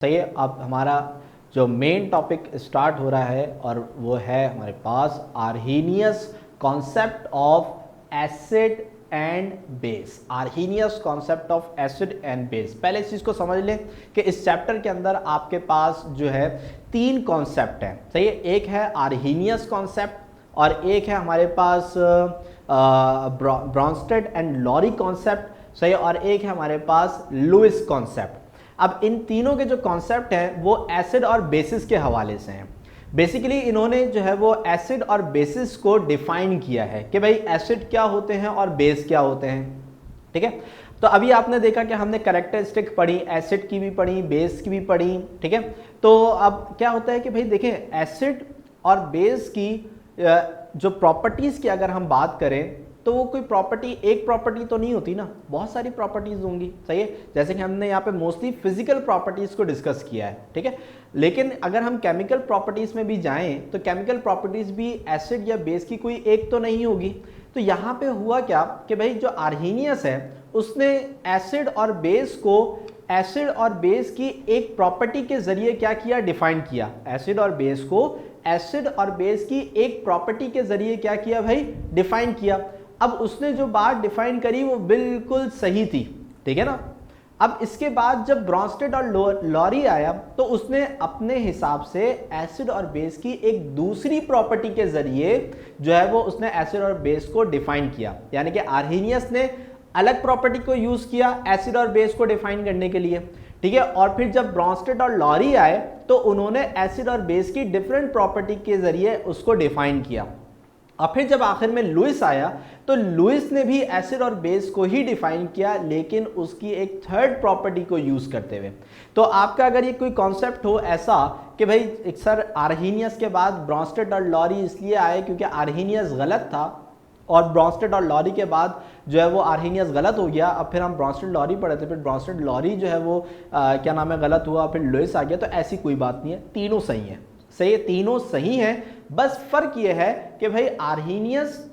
सही है। अब हमारा जो मेन टॉपिक स्टार्ट हो रहा है और वो है हमारे पास Arrhenius concept of acid and base. Arrhenius concept of acid and base, पहले इस चीज़ को समझ लें कि इस चैप्टर के अंदर आपके पास जो है तीन कॉन्सेप्ट हैं। सही है, एक है आर्हीनियस कॉन्सेप्ट और एक है हमारे पास ब्रॉन्स्टेड एंड लॉरी कॉन्सेप्ट। सही है, और एक है हमारे पास लुईस कॉन्सेप्ट। अब इन तीनों के जो कॉन्सेप्ट हैं वो एसिड और बेसिस के हवाले से हैं। बेसिकली इन्होंने जो है वो एसिड और बेसिस को डिफाइन किया है कि भाई एसिड क्या होते हैं और बेस क्या होते हैं। ठीक है, तो अभी आपने देखा कि हमने कैरेक्टरिस्टिक पढ़ी, एसिड की भी पढ़ी, बेस की भी पढ़ी। ठीक है, तो अब क्या होता है कि भाई देखें, एसिड और बेस की जो प्रॉपर्टीज़ की अगर हम बात करें तो वो कोई प्रॉपर्टी, एक प्रॉपर्टी तो नहीं होती ना, बहुत सारी प्रॉपर्टीज होंगी। सही है, जैसे कि हमने यहाँ पे मोस्टली फिजिकल प्रॉपर्टीज को डिस्कस किया है। ठीक है, लेकिन अगर हम केमिकल प्रॉपर्टीज में भी जाएं तो केमिकल प्रॉपर्टीज भी एसिड या बेस की कोई एक तो नहीं होगी। तो यहाँ पे हुआ क्या कि भाई जो आर्हीनियस है उसने एसिड और बेस को एसिड और बेस की एक प्रॉपर्टी के जरिए क्या किया, डिफाइन किया। एसिड और बेस को एसिड और बेस की एक प्रॉपर्टी के जरिए क्या किया भाई, डिफाइन किया। अब उसने जो बात डिफाइन करी वो बिल्कुल सही थी। ठीक है ना। अब इसके बाद जब ब्रॉन्स्टेड और लॉरी आया तो उसने अपने हिसाब से एसिड और बेस की एक दूसरी प्रॉपर्टी के जरिए जो है वो उसने एसिड और बेस को डिफाइन किया। यानी कि आर्हीनियस ने अलग प्रॉपर्टी को यूज किया एसिड और बेस को डिफाइन करने के लिए। ठीक है, और फिर जब ब्रॉन्स्टेड और लॉरी आए तो उन्होंने एसिड और बेस की डिफरेंट प्रॉपर्टी के जरिए उसको डिफाइन किया। और फिर जब आखिर में लुईस आया तो लुईस ने भी एसिड और बेस को ही डिफाइन किया, लेकिन उसकी एक थर्ड प्रॉपर्टी को यूज करते हुए। तो आपका अगर ये कोई कॉन्सेप्ट हो ऐसा कि भाई सर आर्हीनियस के बाद ब्रॉन्स्टेड और लॉरी इसलिए आए क्योंकि आर्हीनियस गलत था और ब्रॉन्स्टेड और लॉरी के बाद जो है वो आर्हीनियस गलत हो गया, अब फिर हम ब्रॉन्स्टेड लॉरी पढ़े थे, फिर ब्रॉन्स्टेड लॉरी जो है वो क्या नाम है गलत हुआ, फिर लुईस आ गया। तो ऐसी कोई बात नहीं है, तीनों सही है। सही है, तीनों सही हैं, बस फर्क ये है कि भाई आर्हीनियस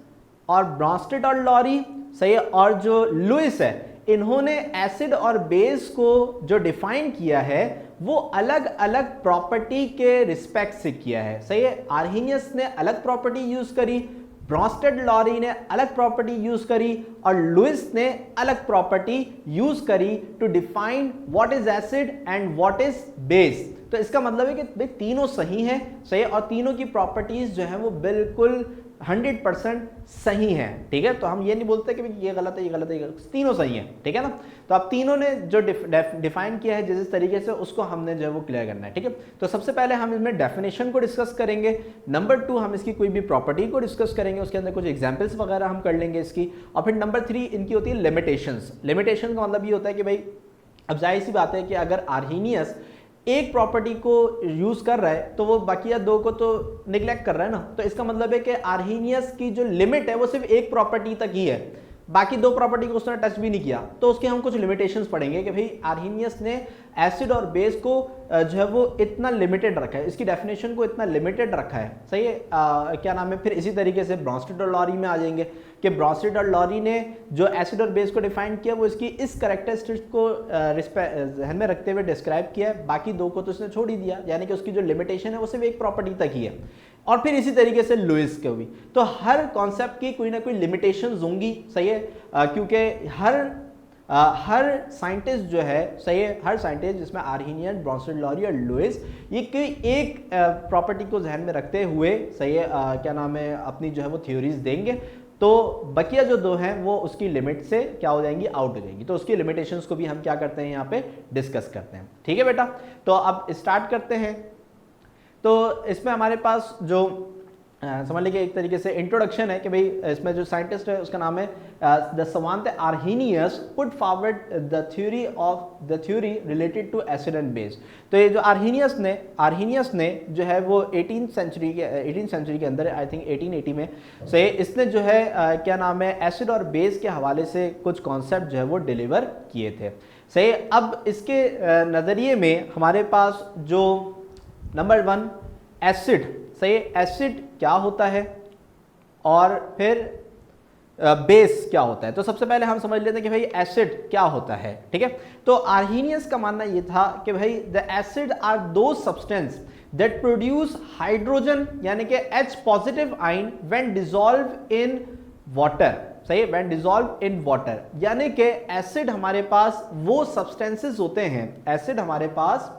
और ब्रॉन्स्टेड और लॉरी, सही है, और जो लुईस है इन्होंने एसिड और बेस को जो डिफाइन किया है वो अलग अलग प्रॉपर्टी के रिस्पेक्ट से किया है। सही है, आर्हीनियस ने अलग प्रॉपर्टी यूज करी, ब्रॉन्स्टेड लॉरी ने अलग प्रॉपर्टी यूज करी और लुईस ने अलग प्रॉपर्टी यूज करी to define what is acid and what is base. तो इसका मतलब है कि भाई तीनों सही हैं। सही है, और तीनों की प्रॉपर्टीज जो है वो बिल्कुल 100% सही है। ठीक है, तो हम ये नहीं बोलते कि ये गलत है, ये गलत है, तीनों सही है। ठीक है ना। तो अब तीनों ने जो डिफाइन किया है जिस तरीके से, उसको हमने जो है वो क्लियर करना है। ठीक है, तो सबसे पहले हम इसमें डेफिनेशन को डिस्कस करेंगे। नंबर 2 हम इसकी कोई भी प्रॉपर्टी को डिस्कस करेंगे, उसके अंदर कुछ एग्जाम्पल्स वगैरह हम कर लेंगे इसकी। और फिर नंबर 3 इनकी होती है लिमिटेशंस। लिमिटेशन का मतलब ये होता है कि भाई अब जाहिर सी बात है कि अगर आर्हीनियस एक प्रॉपर्टी को यूज कर रहा है तो वो बाकी दो को तो निग्लेक्ट कर रहा है ना। तो इसका मतलब है कि आर्हीनियस की जो लिमिट है वो सिर्फ एक प्रॉपर्टी तक ही है, बाकी दो प्रॉपर्टी को उसने टच भी नहीं किया। तो उसके हम कुछ लिमिटेशंस पढ़ेंगे कि भाई आर्हीनियस ने एसिड और बेस को जो है वो इतना लिमिटेड रखा है, इसकी डेफिनेशन को इतना लिमिटेड रखा है। सही है, क्या नाम है, फिर इसी तरीके से ब्रॉन्स्टेड और लॉरी में आ जाएंगे कि ब्रॉन्स्टेड और लॉरी ने जो एसिड और बेस को डिफाइन किया वो इसकी इस कैरेक्टरिस्टिक को ध्यान में रखते हुए डिस्क्राइब किया है, बाकी दो को तो इसने छोड़ ही दिया, यानी कि उसकी जो लिमिटेशन है वो सिर्फ एक प्रॉपर्टी तक ही है। और फिर इसी तरीके से लुईस के भी, तो हर कॉन्सेप्ट की कोई ना कोई लिमिटेशंस होंगी। सही है, क्योंकि हर साइंटिस्ट जो है, सही है, हर साइंटिस्ट जिसमें आर्हीनियस, ब्रॉन्स्टेड लॉरी और लुईस, ये कोई एक प्रॉपर्टी को ध्यान में रखते हुए, सही है, क्या नाम है, अपनी जो है वो थ्योरीज देंगे। तो बकिया जो दो हैं वो उसकी लिमिट से क्या हो जाएंगी, आउट हो जाएंगी। तो उसकी लिमिटेशंस को भी हम क्या करते हैं, यहाँ पे डिस्कस करते हैं। ठीक है बेटा, तो अब स्टार्ट करते हैं। तो इसमें हमारे पास जो समझ लीजिए एक तरीके से इंट्रोडक्शन है कि भाई इसमें जो साइंटिस्ट है उसका नाम है the Svante Arrhenius put forward the theory related to acid and base. तो ये जो आर्हीनियस ने जो है वो 18th सेंचुरी के अंदर, आई थिंक 1880 में से इसने जो है क्या नाम है, एसिड और बेस के हवाले से कुछ कॉन्सेप्ट जो है वो डिलीवर किए थे। सही, अब इसके नज़रिए में हमारे पास जो नंबर 1 एसिड, सही, एसिड क्या होता है, और फिर बेस क्या होता है। तो सबसे पहले हम समझ लेते हैं कि भाई एसिड क्या होता है, ठीक है। तो आर्हीनियस का मानना ये था कि भाई द एसिड आर दो सब्सटेंस दैट प्रोड्यूस हाइड्रोजन यानी कि H positive ion when dissolve in water, सही है, व्हेन डिसॉल्व इन वाटर, यानी कि एसिड हमारे पास वो सब्सटेंसेस होते हैं, एसिड हमारे पास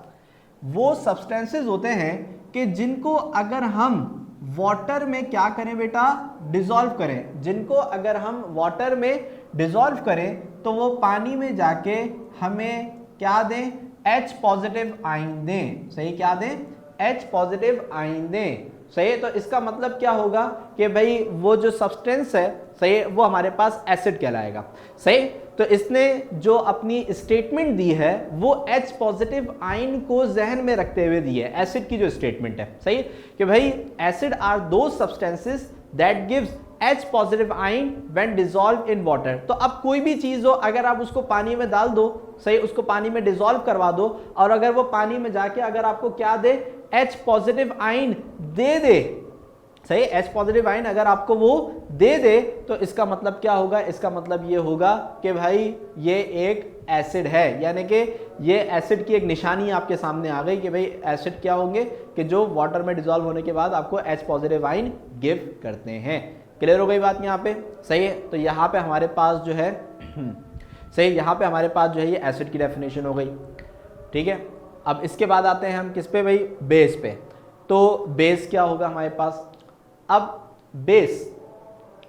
वो सब्सटेंसेस होते हैं कि जिनको अगर हम वाटर में क्या करें बेटा, डिसॉल्व करें, जिनको अगर हम वाटर में डिसॉल्व करें तो वो पानी में जाके हमें क्या दें, H पॉजिटिव आयन दें, सही, क्या दें, H पॉजिटिव आयन दें, सही। तो इसका मतलब क्या होगा कि भाई वो जो सब्सटेंस है, सही, वो हमारे पास एसिड कहलाएगा, सही। तो इसने जो अपनी स्टेटमेंट दी है वो H पॉजिटिव आयन को जहन में रखते हुए दी है, एसिड की जो स्टेटमेंट है, सही, कि भाई एसिड आर दो substances that gives H positive ion when dissolve in water. तो अब कोई भी चीज हो, अगर आप उसको पानी में डाल दो, सही, उसको पानी में डिसॉल्व करवा दो, और अगर वो पानी में जाके अगर आपको क्या दे, H पॉजिटिव आयन दे, सही, H पॉजिटिव आयन अगर आपको वो दे, तो इसका मतलब क्या होगा, इसका मतलब ये होगा कि भाई ये एक एसिड है, यानी कि ये एसिड की एक निशानी आपके सामने आ गई कि भाई एसिड क्या होंगे कि जो वाटर में डिसॉल्व होने के बाद आपको H पॉजिटिव आयन गिव करते हैं। क्लियर हो गई बात यहाँ पे, सही है। तो यहाँ पे हमारे पास जो है सही, यहाँ पे हमारे पास जो है ये एसिड की डेफिनेशन हो गई, ठीक है। अब इसके बाद आते हैं हम किस पे भाई, बेस पे। तो बेस क्या होगा हमारे पास, अब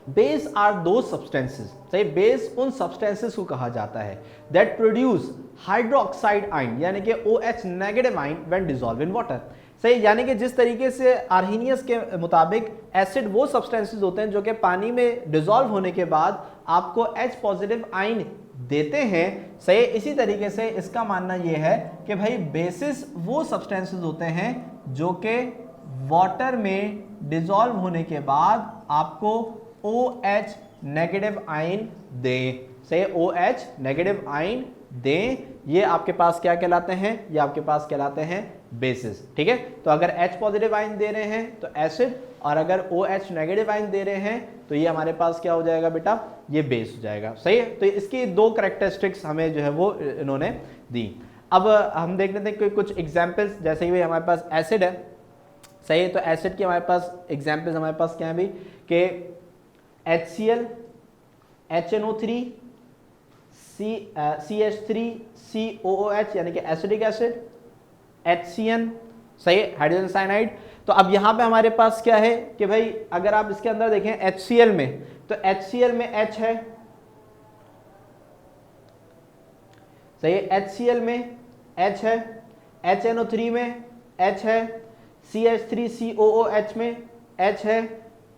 बेस आर दो सब्सटेंसेस, सही, बेस उन सब्सटेंसेस को कहा जाता है दैट प्रोड्यूस हाइड्रोक्साइड आयन यानी कि OH negative ion when dissolve in water, सही। यानी कि जिस तरीके से आर्हीनियस के मुताबिक एसिड वो सब्सटेंसेस होते हैं जो कि पानी में डिसॉल्व होने के बाद आपको H पॉजिटिव आयन देते हैं, सही। इसी तरीके से इसका मानना यह है कि भाई बेसिस वो सब्सटेंसेस होते हैं जो कि वाटर में डिसॉल्व होने के बाद आपको OH नेगेटिव आयन दें, सही, OH नेगेटिव आयन दें। ये आपके पास क्या कहलाते हैं, ये आपके पास कहलाते हैं बेसिस, ठीक है। तो अगर H पॉजिटिव आयन दे रहे हैं तो एसिड, और अगर OH नेगेटिव आयन दे रहे हैं तो ये हमारे पास क्या हो जाएगा बेटा, ये बेस हो जाएगा, सही है। तो इसकी दो कैरेक्टरिस्टिक्स हमें जो है वो इन्होंने दी। अब हम देख लेते हैं कि कुछ एग्जाम्पल्स, जैसे ही हमारे पास एसिड है, सही है, तो एसिड की हमारे पास एग्जाम्पल्स हमारे पास क्या है भाई, कि HCl, HNO3, CH3, COOH यानी कि एसिडिक एसिड, HCN, सही, हाइड्रोजन साइनाइड। तो अब यहां पे हमारे पास क्या है कि भाई अगर आप इसके अंदर देखें HCl में, तो HCl में H है, सही, HCl में H है, HNO3 में H है, CH3COOH में H है,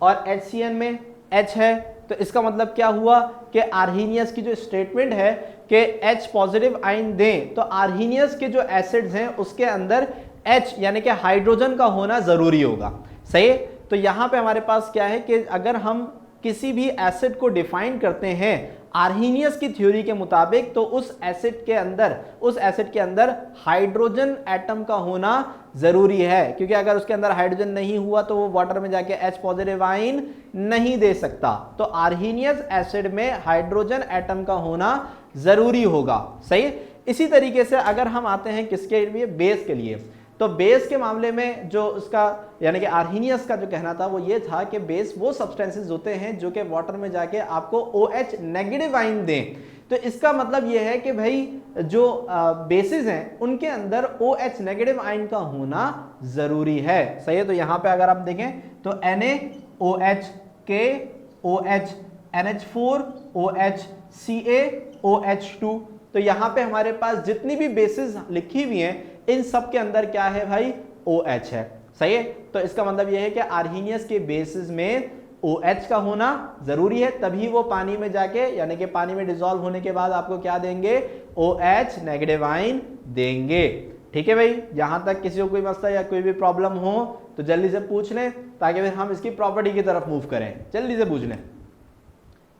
और HCN में H है। तो इसका मतलब क्या हुआ कि आर्हीनियस की जो स्टेटमेंट है कि H पॉजिटिव आयन दें, तो आर्हीनियस के जो एसिड्स हैं उसके अंदर H यानी कि हाइड्रोजन का होना जरूरी होगा, सही। तो यहां पे हमारे पास क्या है कि अगर हम किसी भी एसिड को डिफाइन करते हैं आर्हीनियस की थ्योरी के मुताबिक, तो उस एसिड के अंदर हाइड्रोजन एटम का होना जरूरी है, क्योंकि अगर उसके अंदर हाइड्रोजन नहीं हुआ तो वो वाटर में जाके H पॉजिटिव आयन नहीं दे सकता। तो आर्हीनियस एसिड में हाइड्रोजन एटम का होना जरूरी होगा, सही। इसी तरीके से अगर हम आते हैं किसके लिए, बेस के लिए, तो बेस के मामले में जो उसका यानी कि आर्हीनियस का जो कहना था वो ये था कि बेस वो सब्सटेंसेस होते हैं जो कि वाटर में जाके आपको OH नेगेटिव आयन दें। तो इसका मतलब ये है कि भाई जो बेसिस हैं उनके अंदर OH नेगेटिव आयन का होना जरूरी है, सही है। तो यहां पे अगर आप देखें तो NaOH, KOH, NH4, OH, Ca, OH2, तो यहां पे हमारे पास जितनी भी बेसिस लिखी हुई हैं इन सब के अंदर क्या है भाई, OH है, सही है। तो इसका मतलब यह है कि आर्हीनियस के बेसिस में OH का होना जरूरी है, तभी वो पानी में जाके यानी कि पानी में डिसॉल्व होने के बाद आपको क्या देंगे, OH नेगेटिव आयन देंगे, ठीक है भाई। यहां तक किसी को कोई मसला या कोई भी प्रॉब्लम हो तो जल्दी से पूछ लें, ताकि फिर हम इसकी प्रॉपर्टी की तरफ मूव करें। जल्दी से पूछ लें।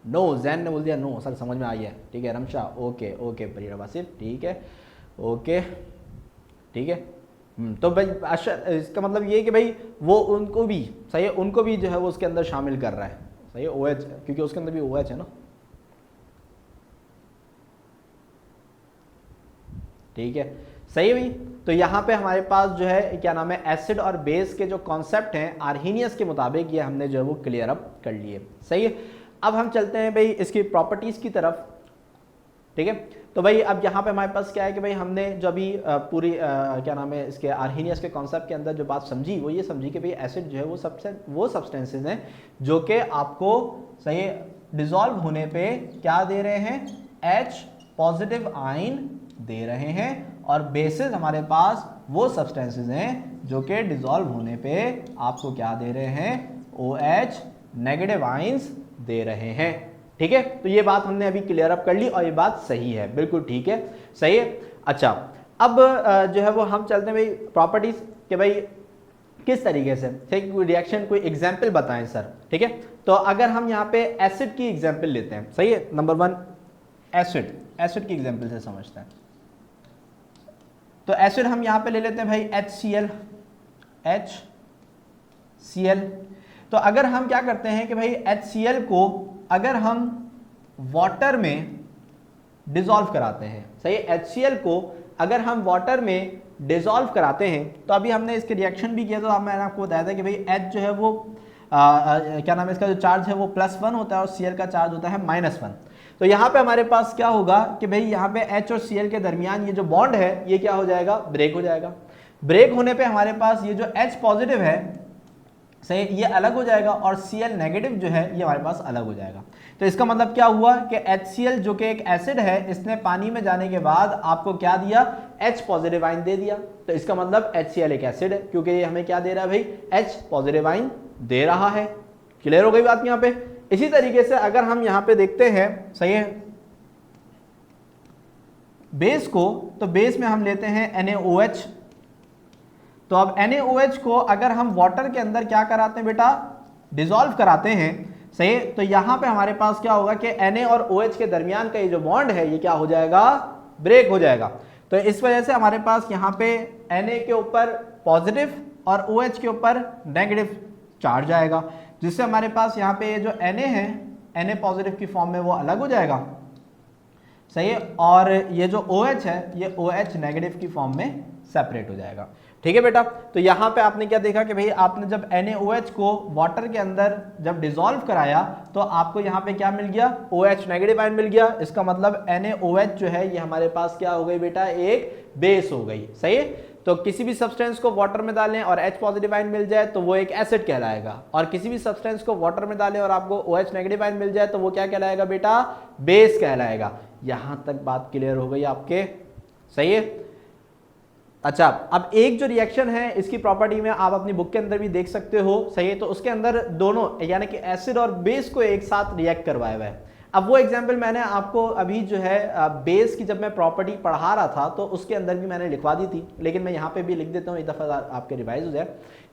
नो, जैन ने बोल दिया नो, सर समझ में आई है, ठीक है। रमशा, ओके ओके, परिरा वासिफ, ठीक है, ओके, ठीक है। तो भाई इसका मतलब ये है कि भाई वो उनको भी, सही है, उनको भी जो है वो उसके अंदर शामिल कर रहा है, सही है, OH क्योंकि उसके अंदर भी OH है ना, ठीक है, सही है भाई। तो यहाँ पे हमारे पास जो है क्या नाम है, एसिड और बेस के जो कॉन्सेप्ट हैं आर्हीनियस के मुताबिक, ये हमने जो है वो क्लियर अप कर लिए, सही है। अब हम चलते हैं भाई इसकी प्रॉपर्टीज की तरफ, ठीक है। तो भाई अब यहाँ पे हमारे पास क्या है कि भाई हमने जो अभी पूरी क्या नाम है इसके आर्हीनियस के कॉन्सेप्ट के अंदर जो बात समझी वो ये समझी कि भाई एसिड जो है वो सब्सटेंसेज हैं जो कि आपको सही डिसॉल्व होने पे क्या दे रहे हैं, H पॉजिटिव आयन दे रहे हैं, और बेसिस हमारे पास वो सब्सटेंसेज हैं जो कि डिसॉल्व होने पे आपको क्या दे रहे हैं, OH नेगेटिव आयंस दे रहे हैं, ठीक है। तो ये बात हमने अभी क्लियर अप कर ली और ये बात सही है, बिल्कुल ठीक है, सही है। अच्छा, अब जो है वो हम चलते हैं भाई प्रॉपर्टीज के, भाई किस तरीके से, ठीक, रिएक्शन कोई एग्जाम्पल बताएं सर, ठीक है। तो अगर हम यहाँ पे एसिड की एग्जाम्पल लेते हैं, सही है, नंबर 1 एसिड की एग्जाम्पल से समझते हैं। तो एसिड हम यहाँ पे ले लेते हैं भाई HCl। तो अगर हम क्या करते हैं कि भाई HCl को अगर हम वाटर में डिसॉल्व कराते हैं, सही है, HCl को अगर हम वाटर में डिसॉल्व कराते हैं, तो अभी हमने इसके रिएक्शन भी किया, तो मैंने आपको बताया था कि भाई H जो है वो क्या नाम है इसका जो चार्ज है वो +1 होता है और Cl का चार्ज होता है -1। तो यहाँ पे हमारे पास क्या होगा कि भाई यहाँ पे H और Cl के दरमियान ये जो बॉन्ड है ये क्या हो जाएगा, ब्रेक हो जाएगा। ब्रेक होने पे हमारे पास ये जो H पॉजिटिव है, सही, ये अलग हो जाएगा और Cl नेगेटिव जो है ये हमारे पास अलग हो जाएगा। तो इसका मतलब क्या हुआ कि HCl जो कि एक एसिड है, इसने पानी में जाने के बाद आपको क्या दिया, H पॉजिटिव आयन दे दिया। तो इसका मतलब HCl एक एसिड है, क्योंकि ये हमें क्या दे रहा है भाई, H पॉजिटिव आयन दे रहा है। क्लियर हो गई बात यहाँ पे। इसी तरीके से अगर हम यहाँ पे देखते हैं, सही है, बेस को, तो बेस में हम लेते हैं NaOH। तो अब NaOH को अगर हम वाटर के अंदर क्या कराते हैं बेटा, डिसॉल्व कराते हैं, सही, तो यहां पे हमारे पास क्या होगा कि Na और OH के दरमियान का ये जो बॉन्ड है ये क्या हो जाएगा, ब्रेक हो जाएगा। तो इस वजह से हमारे पास यहाँ पे Na के ऊपर पॉजिटिव और OH के ऊपर नेगेटिव चार्ज आएगा, जिससे हमारे पास यहाँ पे ये जो Na है, Na पॉजिटिव की फॉर्म में वो अलग हो जाएगा, सही है, और ये जो OH है ये OH नेगेटिव की फॉर्म में सेपरेट हो जाएगा, ठीक है बेटा। तो यहाँ पे आपने क्या देखा कि भाई आपने जब NaOH को वाटर के अंदर जब डिसॉल्व कराया तो आपको यहाँ पे क्या मिल गया, OH नेगेटिव आयन मिल गया। इसका मतलब NaOH जो है ये हमारे पास क्या हो गई बेटा, एक बेस हो गई, सही है। तो किसी भी सब्सटेंस को वाटर में डालें और H पॉजिटिव आयन मिल जाए तो वो एक एसिड कहलाएगा, और किसी भी सब्सटेंस को वाटर में डालें और आपको OH नेगेटिव आयन मिल जाए तो वो क्या कहलाएगा बेटा, बेस कहलाएगा। यहां तक बात क्लियर हो गई आपके, सही है। अच्छा, अब एक जो रिएक्शन है इसकी प्रॉपर्टी में आप अपनी बुक के अंदर भी देख सकते हो, सही है। तो उसके अंदर दोनों यानी कि एसिड और बेस को एक साथ रिएक्ट करवाया हुआ है। अब वो एग्जांपल मैंने आपको अभी जो है बेस की जब मैं प्रॉपर्टी पढ़ा रहा था तो उसके अंदर भी मैंने लिखवा दी थी, लेकिन मैं यहाँ पे भी लिख देता हूँ एक दफ़ा आपके रिवाइज हो जाए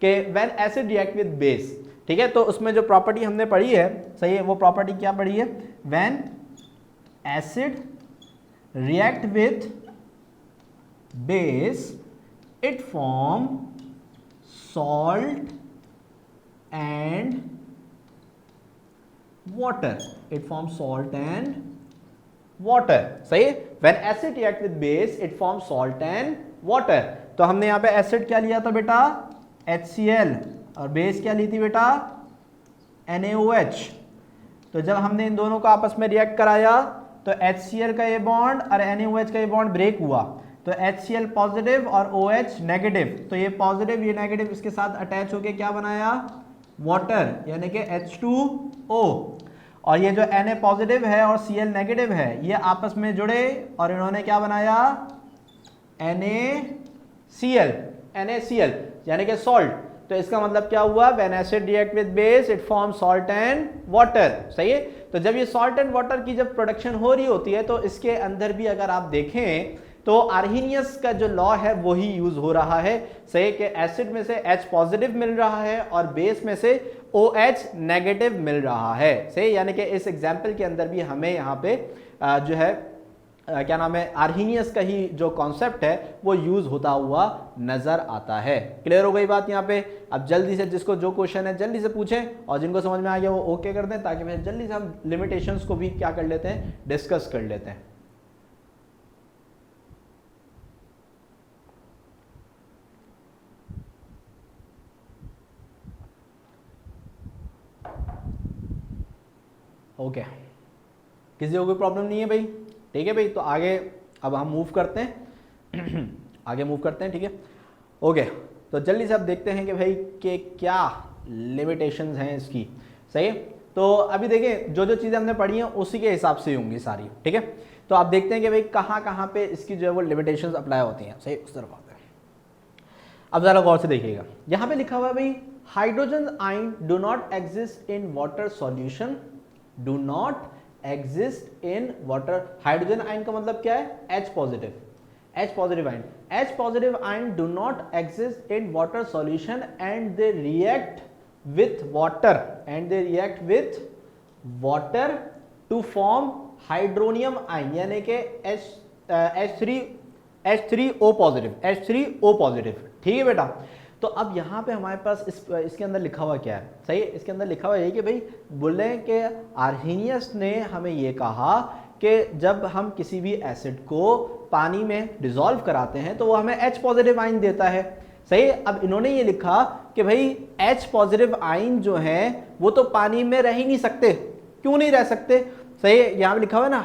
कि when acid react with base, ठीक है। तो उसमें जो प्रॉपर्टी हमने पढ़ी है, सही है, वो प्रॉपर्टी क्या पढ़ी है, when acid react with base it form salt and water, it forms salt and water, सही है। when acid react with base it forms salt and water। तो हमने यहाँ पे एसिड क्या लिया था बेटा, HCl, और बेस क्या ली थी बेटा, NaOH। तो जब हमने इन दोनों को आपस में रिएक्ट कराया तो HCl का ये बॉन्ड और NaOH का ये बॉन्ड ब्रेक हुआ, तो HCl पॉजिटिव और OH नेगेटिव, तो ये पॉजिटिव ये नेगेटिव इसके साथ अटैच होके क्या बनाया, वाटर, यानी कि H2O। और ये जो Na पॉजिटिव है और Cl नेगेटिव है ये आपस में जुड़े और इन्होंने क्या बनाया, NaCl यानी कि सॉल्ट। तो इसका मतलब क्या हुआ, when acid react with base it form salt and water, सही है। तो जब ये सॉल्ट एंड वाटर की जब प्रोडक्शन हो रही होती है तो इसके अंदर भी अगर आप देखें तो आर्हीनियस का जो लॉ है वही यूज हो रहा है, सही, कि एसिड में से H पॉजिटिव मिल रहा है और बेस में से OH नेगेटिव मिल रहा है, सही। यानी कि इस एग्जाम्पल के अंदर भी हमें यहाँ पे जो है क्या नाम है, आर्हीनियस का ही जो कॉन्सेप्ट है वो यूज होता हुआ नजर आता है। क्लियर हो गई बात यहाँ पे। अब जल्दी से जिसको जो क्वेश्चन है जल्दी से पूछें, और जिनको समझ में आ गया वो ओके कर दें, ताकि फिर जल्दी से हम लिमिटेशंस को भी क्या कर लेते हैं, डिस्कस कर लेते हैं। ओके, किसी को कोई प्रॉब्लम नहीं है भाई? ठीक है भाई, तो आगे अब हम मूव करते हैं आगे मूव करते हैं, ठीक है। ओके, तो जल्दी से अब देखते हैं कि भाई के क्या लिमिटेशंस हैं इसकी। सही है, तो अभी देखें जो जो चीज़ें हमने पढ़ी हैं उसी के हिसाब से होंगी सारी, ठीक है। तो आप देखते हैं कि भाई कहाँ कहाँ पे इसकी जो है वो लिमिटेशंस अप्लाई होती हैं। सही, उस तरफ आते हैं। अब ज़रा गौर से देखिएगा, यहाँ पे लिखा हुआ है भाई hydrogen ion do not exist in water solution, do not exist in water. Hydrogen ion का मतलब क्या है, H positive, H positive ion. H positive ion do not exist in water solution and they react with water, and they react with water to form hydronium ion, यानी कि H3O positive, H3O positive. ठीक है बेटा। तो अब यहाँ पे हमारे पास इसके अंदर लिखा हुआ क्या है? सही है, इसके अंदर लिखा हुआ है कि भाई बोले कि आर्हीनियस ने हमें ये कहा कि जब हम किसी भी एसिड को पानी में डिसॉल्व कराते हैं तो वो हमें H पॉजिटिव आयन देता है। सही है, अब इन्होंने ये लिखा कि भाई H पॉजिटिव आयन जो है वो तो पानी में रह ही नहीं सकते। क्यों नहीं रह सकते? सही है, यहाँ पे लिखा हुआ है ना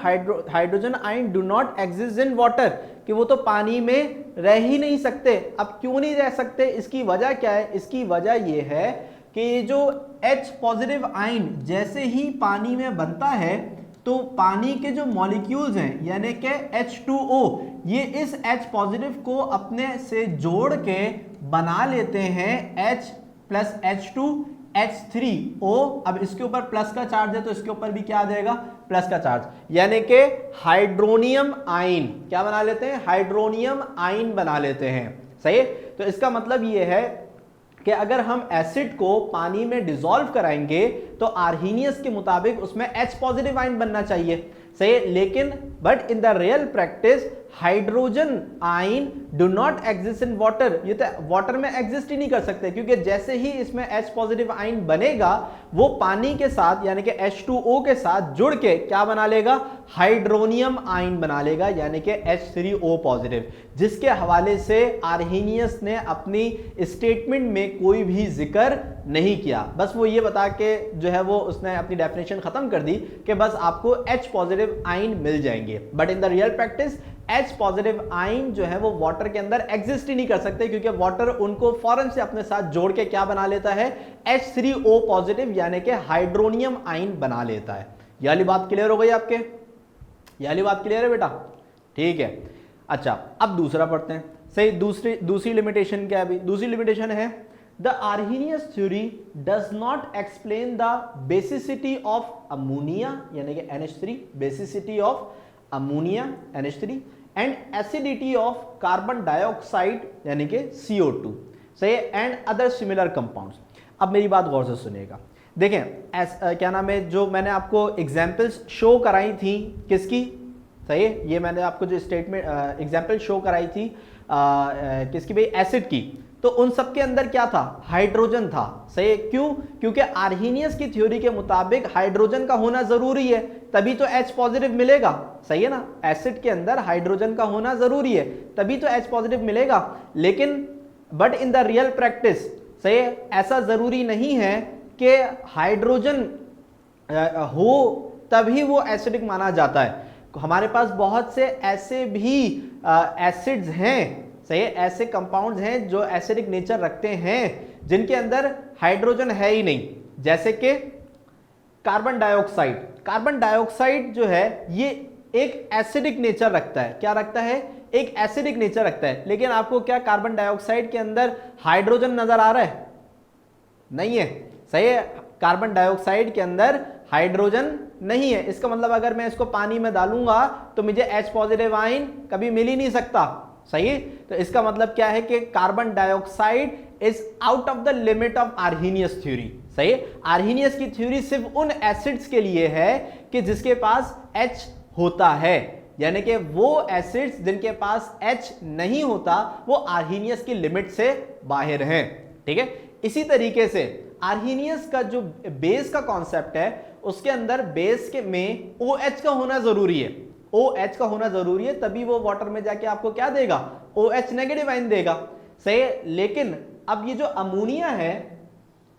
hydrogen ion do not exist in water, कि वो तो पानी में रह ही नहीं सकते। अब क्यों नहीं रह सकते, इसकी वजह क्या है? इसकी वजह ये है कि जो H पॉजिटिव आयन जैसे ही पानी में बनता है तो पानी के जो मॉलिक्यूल्स हैं यानी कि H2O, ये इस H पॉजिटिव को अपने से जोड़ के बना लेते हैं H प्लस H2 H3O। अब इसके ऊपर प्लस का चार्ज है तो इसके ऊपर भी क्या आ जाएगा, प्लस का चार्ज, यानी कि हाइड्रोनियम आयन क्या बना लेते हैं, हाइड्रोनियम आयन बना लेते हैं। सही है, तो इसका मतलब ये है कि अगर हम एसिड को पानी में डिसॉल्व कराएंगे तो आर्हीनियस के मुताबिक उसमें H पॉजिटिव आयन बनना चाहिए। सही है, लेकिन but in the real practice hydrogen ion do not exist in water, ये तो वाटर में एग्जिस्ट ही नहीं कर सकते, क्योंकि जैसे ही इसमें H पॉजिटिव आयन बनेगा वो पानी के साथ यानी कि H2O के साथ जुड़ के क्या बना लेगा, हाइड्रोनियम आयन बना लेगा, यानी कि H3O पॉजिटिव, जिसके हवाले से आर्हीनियस ने अपनी स्टेटमेंट में कोई भी जिक्र नहीं किया। बस वो ये बता के जो है वो उसने अपनी डेफिनेशन खत्म कर दी कि बस आपको H पॉजिटिव आयन मिल जाएंगे। But in the real practice H positive ion जो है वो वाटर के अंदर एग्जिस्ट ही नहीं कर सकते, क्योंकि वाटर उनको फौरन से अपने साथ जोड़ के क्या बना लेता है, H3O पॉजिटिव यानी कि हाइड्रोनियम आयन बना लेता है। ये वाली बात क्लियर हो गई आपके? ये वाली बात क्लियर है बेटा? ठीक है। अच्छा, अब दूसरा पढ़ते हैं। सही, दूसरी लिमिटेशन क्या है अभी? दूसरी लिमिटेशन है the Arrhenius theory does not explain the basicity of ammonia यानी कि NH3, basicity of ammonia NH3 and acidity of carbon dioxide यानी कि CO2। सही, एंड अदर सिमिलर कंपाउंड्स। अब मेरी बात गौर से सुनिएगा। देखें क्या नाम है, जो मैंने आपको एग्जांपल्स शो कराई थी किसकी? सही है, ये मैंने आपको जो स्टेटमेंट एग्जांपल शो कराई थी किसकी भाई, एसिड की, तो उन सब के अंदर क्या था, हाइड्रोजन था। सही, क्यों? क्योंकि आर्हीनियस की थ्योरी के मुताबिक हाइड्रोजन का होना जरूरी है, तभी तो H पॉजिटिव मिलेगा। सही है ना, एसिड के अंदर हाइड्रोजन का होना जरूरी है, तभी तो H पॉजिटिव मिलेगा। लेकिन but in the real practice सही है, ऐसा जरूरी नहीं है कि हाइड्रोजन हो तभी वो एसिडिक माना जाता है। हमारे पास बहुत से ऐसे भी एसिड्स हैं, सही है, ऐसे कंपाउंड्स हैं जो एसिडिक नेचर रखते हैं जिनके अंदर हाइड्रोजन है ही नहीं, जैसे कि कार्बन डाइऑक्साइड। कार्बन डाइऑक्साइड जो है ये एक एसिडिक नेचर रखता है। क्या रखता है? एक एसिडिक नेचर रखता है। लेकिन आपको क्या कार्बन डाइऑक्साइड के अंदर हाइड्रोजन नजर आ रहा है? नहीं है। सही है, कार्बन डाइऑक्साइड के अंदर हाइड्रोजन नहीं है। इसका मतलब अगर मैं इसको पानी में डालूंगा तो मुझे H पॉजिटिव आयन कभी मिल ही नहीं सकता। सही है, तो इसका मतलब क्या है कि carbon dioxide is out of the limit of Arrhenius theory. सही है, आर्हीनियस की थ्योरी सिर्फ उन एसिड्स के लिए है कि जिसके पास H होता है। यानी कि वो एसिड्स जिनके पास H नहीं होता वो आर्हीनियस की लिमिट से बाहर हैं, ठीक है। इसी तरीके से आर्हीनियस का जो बेस का कॉन्सेप्ट है उसके अंदर बेस के में OH का होना जरूरी है, OH का होना जरूरी है, तभी वो वाटर में जाके आपको क्या देगा, OH नेगेटिव आयन देगा, सही है। लेकिन अब ये जो अमोनिया है,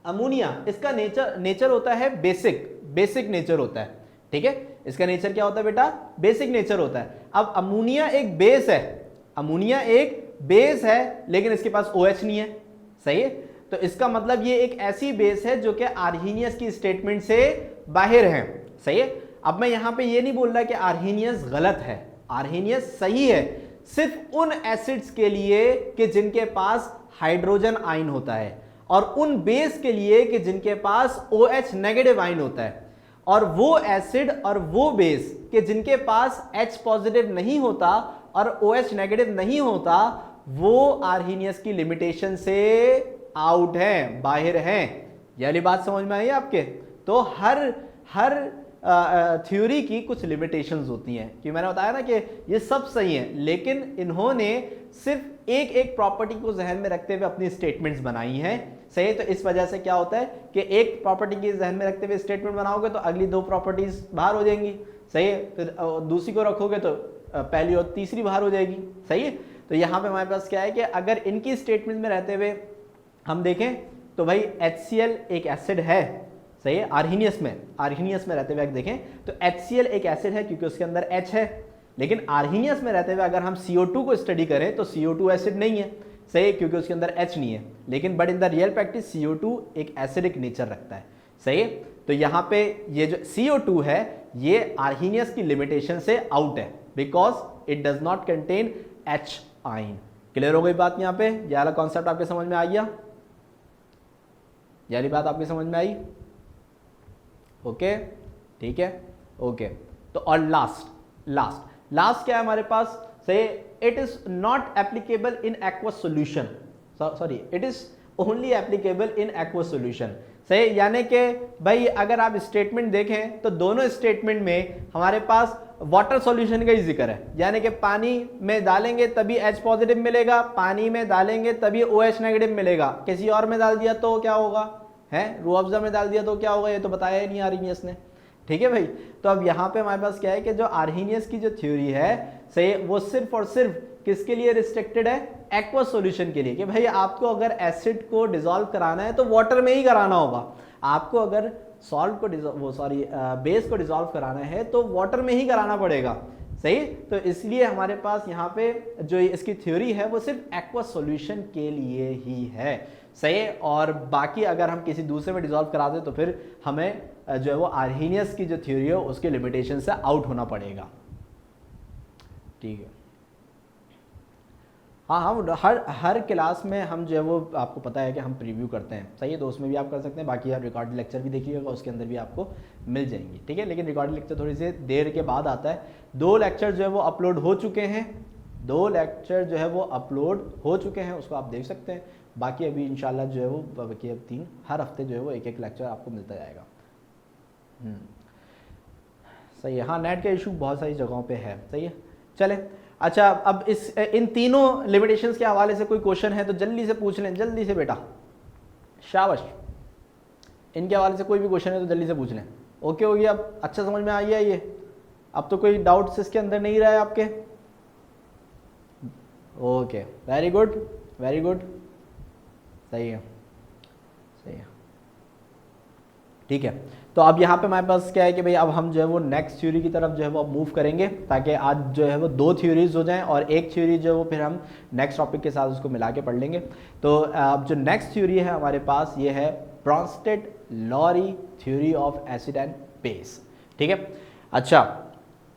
अमोनिया इसका नेचर होता है बेसिक नेचर होता है, ठीक है। इसका नेचर क्या होता है बेटा, बेसिक नेचर होता है। अब अमोनिया एक बेस है, अमोनिया एक बेस है लेकिन इसके पास OH नहीं है, सही है। तो इसका मतलब ये एक ऐसी बेस है जो कि आर्हीनियस की स्टेटमेंट से बाहर है, सही है। अब मैं यहां पे ये नहीं बोल रहा कि आर्हीनियस गलत है, आर्हीनियस सही है सिर्फ उन एसिड्स के लिए कि जिनके पास हाइड्रोजन आयन होता है और उन बेस के लिए कि जिनके पास OH नेगेटिव आयन होता है, और वो एसिड और वो बेस के जिनके पास H पॉजिटिव नहीं होता और OH नेगेटिव नहीं होता वो आर्हीनियस की लिमिटेशन से आउट है, बाहर हैं। ये वाली बात समझ में आई आपके। तो हर थ्योरी की कुछ लिमिटेशंस होती हैं, कि मैंने बताया ना कि ये सब सही है लेकिन इन्होंने सिर्फ एक एक प्रॉपर्टी को जहन में रखते हुए अपनी स्टेटमेंट्स बनाई हैं, सही है। तो इस वजह से क्या होता है कि एक प्रॉपर्टी की जहन में रखते हुए स्टेटमेंट बनाओगे तो अगली दो प्रॉपर्टीज बाहर हो जाएंगी, सही है। फिर दूसरी को रखोगे तो पहली और तीसरी बाहर हो जाएगी, सही है। तो यहाँ पे हमारे पास क्या है कि अगर इनकी स्टेटमेंट में रहते हुए हम देखें तो भाई HCl एक एसिड है, सही है। आर्हीनियस में रहते हुए देखें तो HCl एक एसिड है क्योंकि उसके अंदर H है, लेकिन आर्हीनियस में रहते हुए अगर हम CO2 को स्टडी करें तो CO2 एसिड नहीं है, सही है, क्योंकि उसके अंदर H नहीं है। लेकिन but in the real practice CO2 एक एसिडिक नेचर रखता है, सही है। तो यहाँ पे ये जो CO2 है ये आर्हीनियस की लिमिटेशन से आउट है because it does not contain H ion. Clear हो गई बात यहाँ पे? ये वाला कॉन्सेप्ट आपके समझ में आ गया? ये वाली बात आपकी समझ में आई? ओके, ठीक है, ओके। तो और लास्ट क्या है हमारे पास? से it is not applicable in aqueous solution, sorry it is only applicable in aqueous solution, सही। यानी कि भाई अगर आप स्टेटमेंट देखें तो दोनों स्टेटमेंट में हमारे पास वाटर सॉल्यूशन का ही जिक्र है, यानी कि पानी में डालेंगे तभी H पॉजिटिव मिलेगा, पानी में डालेंगे तभी OH नेगेटिव मिलेगा। किसी और में डाल दिया तो क्या होगा, है रूह अफ़ज़ा में डाल दिया तो क्या होगा, ये तो बताया ही नहीं आर्हीनियस ने, ठीक है भाई। तो अब यहाँ पे हमारे पास क्या है कि जो आर्हीनियस की जो थ्योरी है सही, वो सिर्फ और सिर्फ किसके लिए रिस्ट्रिक्टेड है? एक्वस सॉल्यूशन के लिए, कि भाई आपको अगर एसिड को डिसॉल्व कराना है तो वाटर में ही कराना होगा, आपको अगर सॉल्ट को बेस को डिसॉल्व कराना है तो वाटर में ही कराना पड़ेगा, सही। तो इसलिए हमारे पास यहाँ पे जो इसकी थ्योरी है वो सिर्फ एक्वस सॉल्यूशन के लिए ही है, सही। और बाकी अगर हम किसी दूसरे में डिसॉल्व करा दें तो फिर हमें जो है वो आर्हीनियस की जो थ्योरी है उसके लिमिटेशन से आउट होना पड़ेगा, ठीक है। हाँ हम हर क्लास में हम जो है वो आपको पता है कि हम प्रीव्यू करते हैं, सही है। तो उसमें भी आप कर सकते हैं, बाकी आप रिकॉर्डेड लेक्चर भी देखिएगा, उसके अंदर भी आपको मिल जाएंगी, ठीक है। लेकिन रिकॉर्डेड लेक्चर थोड़ी सी देर के बाद आता है। 2 लेक्चर जो है वो अपलोड हो चुके हैं, 2 लेक्चर जो है वो अपलोड हो चुके हैं, उसको आप देख सकते हैं। बाकी अभी इंशाल्लाह जो है वो बाकी अब 3 हर हफ्ते जो है वो एक लेक्चर आपको मिलता जाएगा, सही है। हाँ नेट का इशू बहुत सारी जगहों पे है, सही है। चले अच्छा, अब इन तीनों लिमिटेशंस के हवाले से कोई क्वेश्चन है तो जल्दी से पूछ लें, जल्दी से बेटा, शाबाश। इनके हवाले से कोई भी क्वेश्चन है तो जल्दी से पूछ लें। ओके हो गया, अब अच्छा समझ में आ गया ये? अब तो कोई डाउट्स इसके अंदर नहीं रहा है आपके? Okay, very good, very good, सही है, सही है, ठीक है। तो अब यहाँ पे हमारे पास क्या है कि भाई अब हम जो है वो नेक्स्ट थ्योरी की तरफ जो है वो अब मूव करेंगे, ताकि आज जो है वो 2 थ्योरीज हो जाएं और एक थ्योरी जो है वो फिर हम नेक्स्ट टॉपिक के साथ उसको मिला के पढ़ लेंगे। तो अब जो नेक्स्ट थ्योरी है हमारे पास ये है Brønsted-lorry theory of acid and base, ठीक है। अच्छा,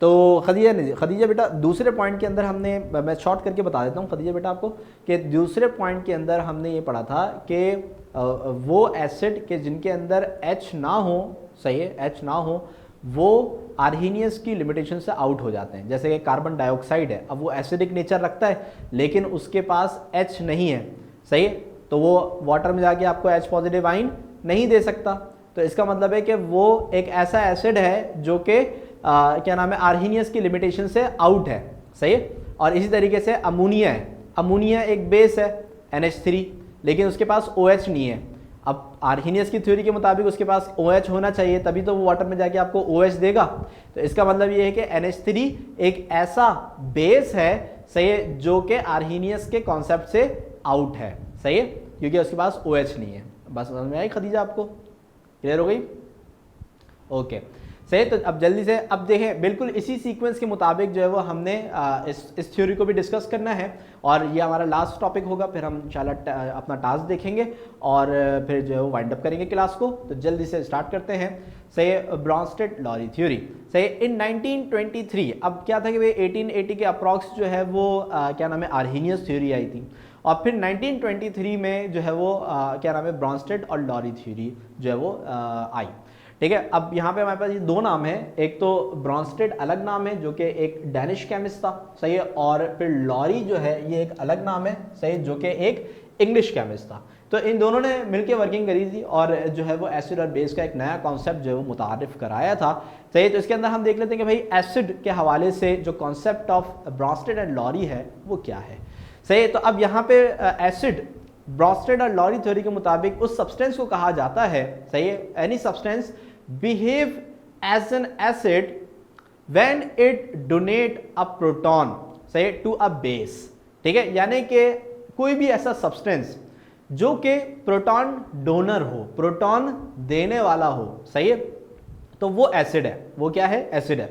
तो खदीजा बेटा दूसरे पॉइंट के अंदर हमने, मैं शॉर्ट करके बता देता हूँ खदीजा बेटा आपको, कि दूसरे पॉइंट के अंदर हमने ये पढ़ा था कि वो एसिड के जिनके अंदर H ना हो, सही है, H ना हो, वो आर्हीनियस की लिमिटेशन से आउट हो जाते हैं। जैसे कि कार्बन डाइऑक्साइड है, अब वो एसिडिक नेचर रखता है लेकिन उसके पास H नहीं है, सही है, तो वो वाटर में जाके आपको H पॉजिटिव आयन नहीं दे सकता। तो इसका मतलब है कि वो एक ऐसा एसिड है जो कि क्या नाम है, आर्हीनियस की लिमिटेशन से आउट है, सही है। और इसी तरीके से अमोनिया है, अमोनिया एक बेस है NH3, लेकिन उसके पास OH नहीं है। अब आर्हीनियस की थ्योरी के मुताबिक उसके पास OH होना चाहिए, तभी तो वो वाटर में जाके आपको OH देगा। तो इसका मतलब ये है कि NH3 एक ऐसा बेस है, सही है, जो कि आर्हीनियस के कॉन्सेप्ट से आउट है, सही है, क्योंकि उसके पास OH नहीं है। बस समझ में आई खदीजा, आपको क्लियर हो गई? ओके सही। तो अब जल्दी से अब देखें, बिल्कुल इसी सीक्वेंस के मुताबिक जो है वो हमने इस थ्योरी को भी डिस्कस करना है, और ये हमारा लास्ट टॉपिक होगा। फिर हम इंशाल्लाह अपना टास्क देखेंगे और फिर जो है वो वाइंड अप करेंगे क्लास को। तो जल्दी से स्टार्ट करते हैं। सही, ब्रॉन्स्टेड-लॉरी थ्योरी। सही, इन 1923, अब क्या था कि भाई 1880 के अप्रॉक्स जो है वो क्या नाम है, आर्हीनियस थ्योरी आई थी, और फिर 1923 में जो है वो क्या नाम है, ब्रॉन्स्टेड और लॉरी थ्योरी जो है वो आई। ठीक है, अब यहाँ पे हमारे पास ये दो नाम है, एक तो ब्रॉन्स्टेड अलग नाम है जो कि एक डैनिश केमिस्ट था, सही है, और फिर लॉरी जो है ये एक अलग नाम है, सही है, जो कि एक इंग्लिश केमिस्ट था। तो इन दोनों ने मिलकर वर्किंग करी थी और जो है वो एसिड और बेस का एक नया कॉन्सेप्ट जो है वो मुतारिफ कराया था, सही है। तो इसके अंदर हम देख लेते हैं कि भाई एसिड के हवाले से जो concept of Bronsted and Lowry है वो क्या है, सही है। तो अब यहाँ पे एसिड, ब्रॉन्स्टेड और लॉरी थ्योरी के मुताबिक उस सब्सटेंस को कहा जाता है, सही है, any substance behave as an acid when it donate a proton, say to a base। ठीक है, यानी कि कोई भी ऐसा सब्सटेंस जो कि प्रोटॉन डोनर हो, प्रोटॉन देने वाला हो, सही है, तो वो एसिड है। वो क्या है? एसिड है।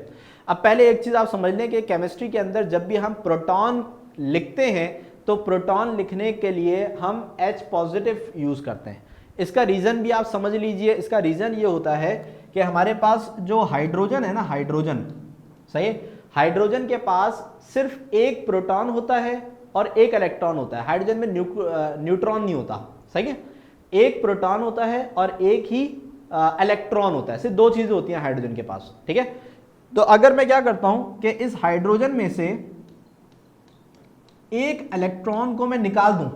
अब पहले एक चीज आप समझ लें कि केमिस्ट्री के अंदर जब भी हम प्रोटॉन लिखते हैं तो प्रोटॉन लिखने के लिए हम H पॉजिटिव यूज करते हैं। इसका रीज़न भी आप समझ लीजिए। इसका रीज़न ये होता है कि हमारे पास जो हाइड्रोजन है ना, हाइड्रोजन, सही है, हाइड्रोजन के पास सिर्फ एक प्रोटॉन होता है और एक इलेक्ट्रॉन होता है। हाइड्रोजन में न्यूट्रॉन नहीं होता, सही है, एक प्रोटॉन होता है और एक ही इलेक्ट्रॉन होता है। सिर्फ दो चीज़ें होती हैं हाइड्रोजन के पास, ठीक है। तो अगर मैं क्या करता हूं कि इस हाइड्रोजन में से एक इलेक्ट्रॉन को मैं निकाल दूं,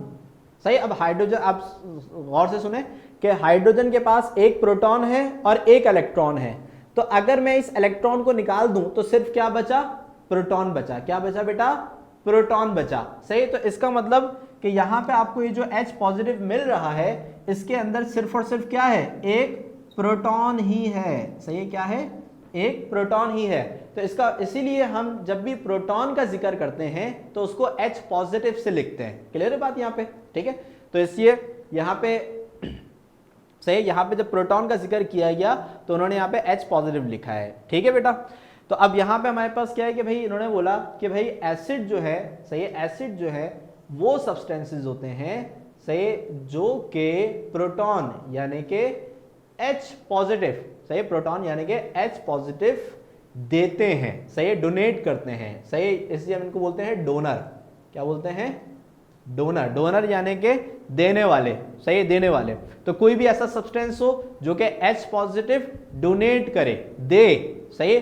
सही। अब हाइड्रोजन, आप गौर से सुने कि हाइड्रोजन के पास एक प्रोटॉन है और एक इलेक्ट्रॉन है। तो अगर मैं इस इलेक्ट्रॉन को निकाल दूं तो सिर्फ क्या बचा? प्रोटॉन बचा। क्या बचा बेटा? प्रोटॉन बचा, सही। तो इसका मतलब कि यहां पे आपको ये जो H पॉजिटिव मिल रहा है इसके अंदर सिर्फ और सिर्फ क्या है? एक प्रोटॉन ही है, सही है। क्या है? एक प्रोटॉन ही है। तो इसका इसीलिए हम जब भी प्रोटॉन का जिक्र करते हैं तो उसको H पॉजिटिव से लिखते हैं। क्लियर है बात यहाँ पे? ठीक है, तो इसलिए यहाँ पे सही, यहाँ पे जब प्रोटॉन का जिक्र किया गया तो उन्होंने यहाँ पे H पॉजिटिव लिखा है, ठीक है बेटा। तो अब यहाँ पे हमारे पास क्या है कि भाई इन्होंने बोला कि भाई एसिड जो है, सही है, एसिड जो है वो सब्सटेंसेस होते हैं, सही, जो के प्रोटॉन यानी कि H पॉजिटिव, सही, प्रोटॉन यानी कि H पॉजिटिव देते हैं, सही, डोनेट करते हैं, सही। इसलिए हम इनको बोलते हैं डोनर। क्या बोलते हैं? डोनर। डोनर यानी कि देने वाले, सही, देने वाले। तो कोई भी ऐसा सब्सटेंस हो जो कि H पॉजिटिव डोनेट करे, दे, सही,